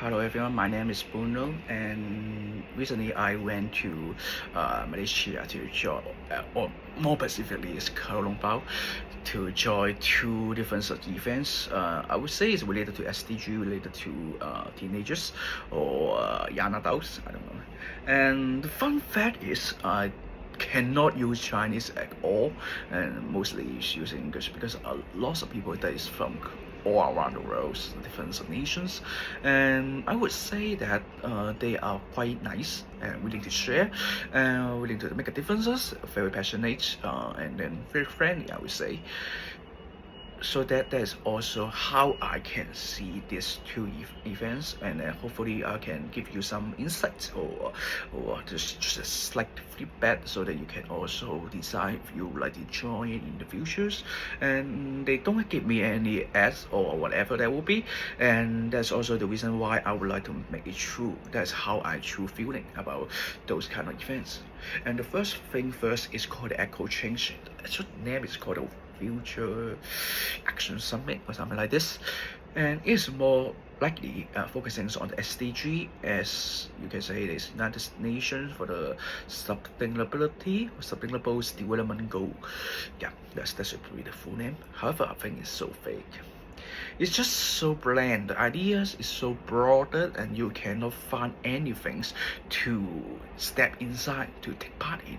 Hello everyone, my name is Bruno, and recently I went to Malaysia to join, or more specifically, it's Kuala Lumpur, to join two different such events. I would say it's related to SDG, related to teenagers or young adults. I don't know. And the fun fact is, I cannot use Chinese at all, and mostly use English because lots of people that is from all around the world, different nations, and I would say that they are quite nice and willing to share, and willing to make a differences, very passionate, and then very friendly, I would say. So that is also how I can see these two events, and hopefully I can give you some insights or just a slight feedback so that you can also decide if you would like to join in the futures. And they don't give me any ads or whatever that will be, and that's also the reason why I would like to make it true. That's how I true feeling about those kind of events. And the first thing first is called the Echo Change. The actual name is called Future Action Summit or something like this, and it's more likely focusing on the SDG, as you can say, it's United Nations for the Sustainability or Sustainable Development Goal. Yeah, that should be the full name. However, I think it's so fake. It's just so bland. The ideas is so broader, and you cannot find anything to step inside to take part in.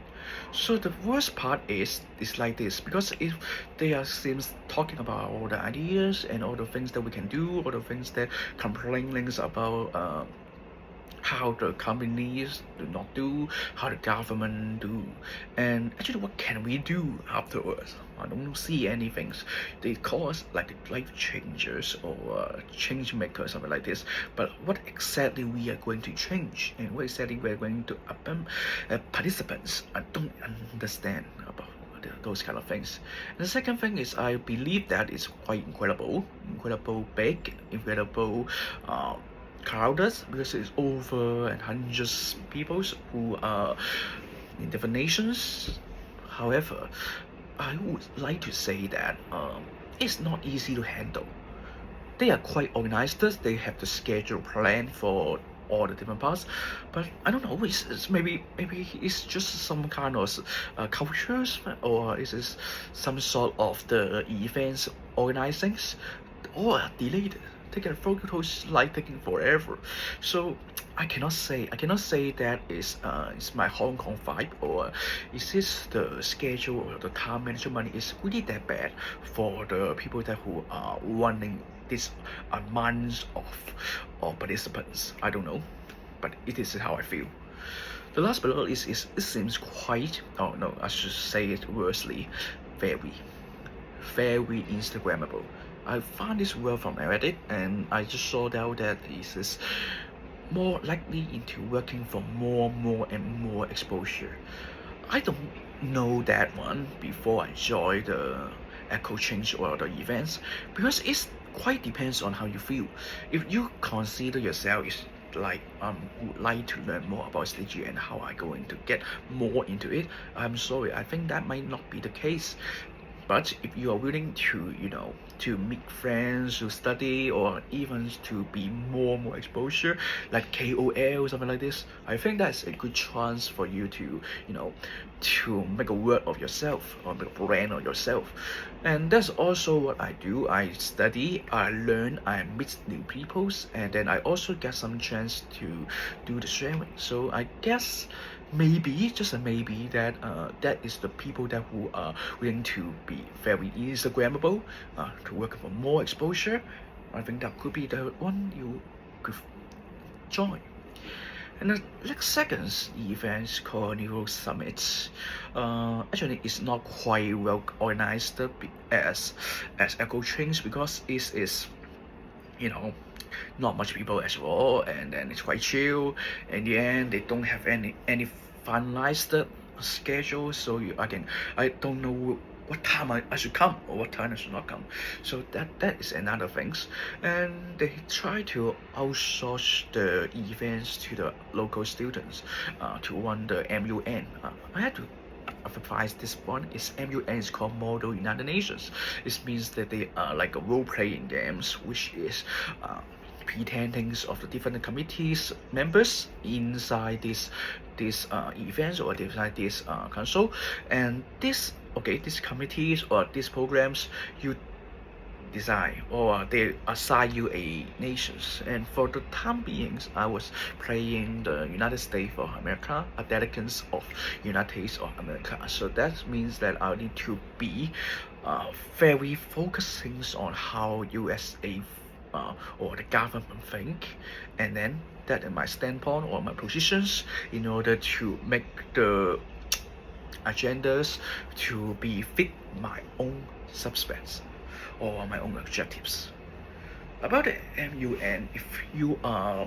So the worst part is like this, because if they are seems talking about all the ideas and all the things that we can do, all the things that complaining about how the companies do not do, how the government do, and actually what can we do afterwards? I don't see anything. They call us like life changers or change makers, something like this. But what exactly we are going to change, and what exactly we are going to participants? I don't understand about those kind of things. And the second thing is, I believe that it's quite incredible big, incredible crowded, because it's over and hundreds people who are in different nations. However, I would like to say that it's not easy to handle. They are quite organized. They have the schedule plan for all the different parts, but I don't know. Maybe it's just some kind of cultures, or is it some sort of the events organizings, or delayed. Taking photos like taking forever. So I cannot say that is my Hong Kong vibe, or is this the schedule or the time management is really that bad for the people that who are running this months of participants. I don't know, but it is how I feel. The last but not least is, it seems quite, oh no, I should say it worstly, very Instagrammable. I found this word from Reddit, and I just saw out that it is more likely into working for more and more exposure. I don't know that one before I join the Echo Change or the events, because it's quite depends on how you feel. If you consider yourself is like would like to learn more about SDG and how I going to get more into it, I'm sorry, I think that might not be the case. But if you are willing to, to meet friends, to study, or even to be more exposure, like KOL, something like this, I think that's a good chance for you to, to make a word of yourself, or make a brand of yourself. And that's also what I do. I study, I learn, I meet new peoples, and then I also get some chance to do the sharing. So I guess maybe, just a maybe, that that is the people that who are willing to be very Instagrammable, to work for more exposure. I think that could be the one you could join. And the next second event called Neuro Summit. Actually, it's not quite well organized as Echo Change, because it is, not much people as well, and then it's quite chill. In the end, they don't have any finalized schedule, so I don't know what time I should come or what time I should not come. So that is another things. And they try to outsource the events to the local students to run the MUN. I had to advise this one is MUN is called Model United Nations. It means that they are like a role-playing games, which is pretendings of the different committees members inside this events or inside this council, and these committees or these programs you design or they assign you a nations. And for the time being, I was playing the United States of America, a delegate of United States of America. So that means that I need to be very focusing on how USA or the government think, and then that is my standpoint or my positions in order to make the agendas to be fit my own substance or my own objectives. About the MUN, if you are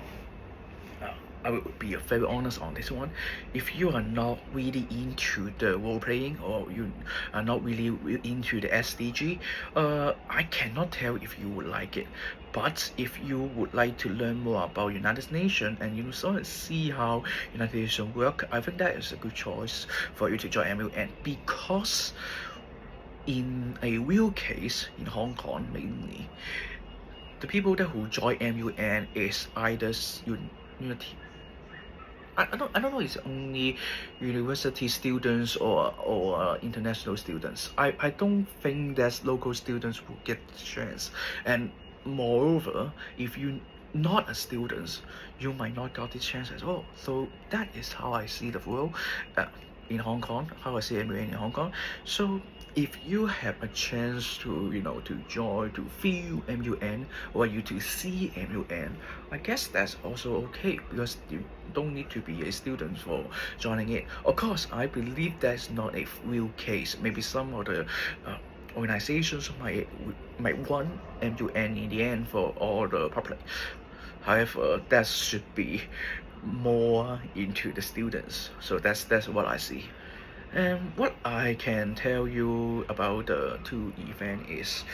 I will be very honest on this one. If you are not really into the role playing or you are not really into the SDG, I cannot tell if you would like it. But if you would like to learn more about United Nations and you sort of see how United Nations work, I think that is a good choice for you to join MUN, because in a real case in Hong Kong mainly, the people that who join MUN is either unity. I don't know it's only university students or international students. I don't think that local students will get the chance. And moreover, if you not a student, you might not get the chance as well. So that is how I see the world in Hong Kong, how I see MUN in Hong Kong. So if you have a chance to to join, to feel MUN, or you to see MUN, I guess that's also okay, because you don't need to be a student for joining it. Of course, I believe that's not a real case. Maybe some of the organizations might want MUN in the end for all the public. However, that should be more into the students. So that's what I see. And what I can tell you about the two events is,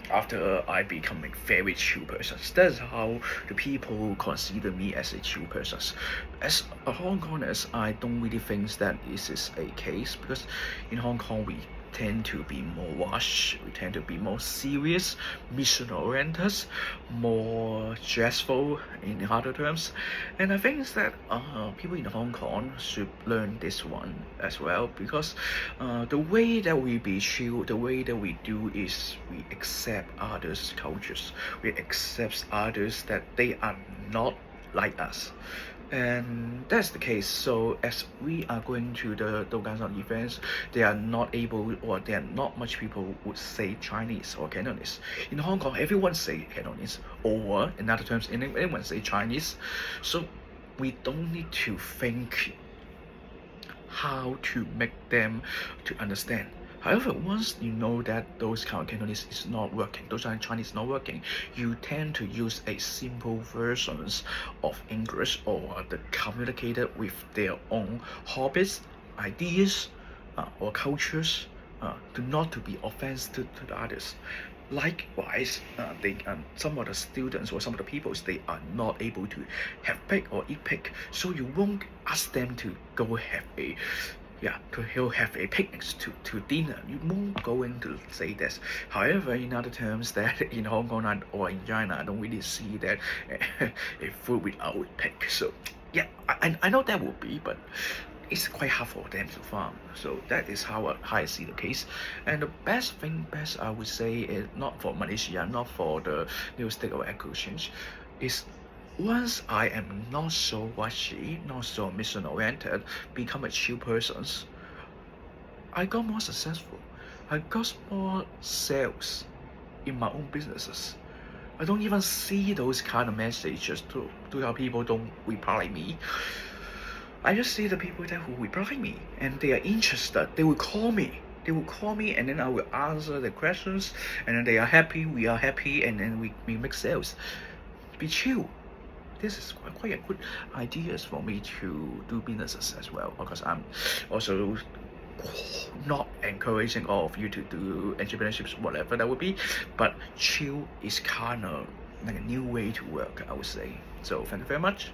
after I become a very chill person, that's how the people consider me as a chill person. As a Hong Kongers, I don't really think that this is a case, because in Hong Kong we tend to be more rushed, we tend to be more serious, mission-oriented, more stressful in other terms. And I think that people in Hong Kong should learn this one as well, because the way that we be chill, the way that we do is we accept others' cultures, we accept others that they are not like us. And that's the case. So as we are going to those kinds of events, they are not able, or there are not much people would say Chinese or Cantonese. In Hong Kong, everyone say Cantonese, or in other terms, anyone say Chinese. So we don't need to think how to make them to understand. However, once you know that those kind of Cantonese is not working, those kind of Chinese not working, you tend to use a simple versions of English, or the communicated with their own hobbies, ideas, or cultures, not to be offensive to the others. Likewise, some of the students or some of the people, they are not able to have pig or eat pig, so you won't ask them to go have a picnic to dinner. You won't go in to say this. However, in other terms, that in Hong Kong or in China, I don't really see that a food without pig. So yeah, I know that would be, but it's quite hard for them to farm. So that is how I see the case. And the best I would say is, not for Malaysia, not for the new state of exchange, is once I am not so rushy, not so mission-oriented, become a chill person, I got more successful. I got more sales in my own businesses. I don't even see those kind of messages to how people don't reply me. I just see the people that who reply me, and they are interested. They will call me. And then I will answer the questions, and then they are happy, we are happy, and then we make sales. Be chill. This is quite a good ideas for me to do businesses as well, because I'm also not encouraging all of you to do entrepreneurships, whatever that would be, but chill is kind of like a new way to work, I would say. So thank you very much.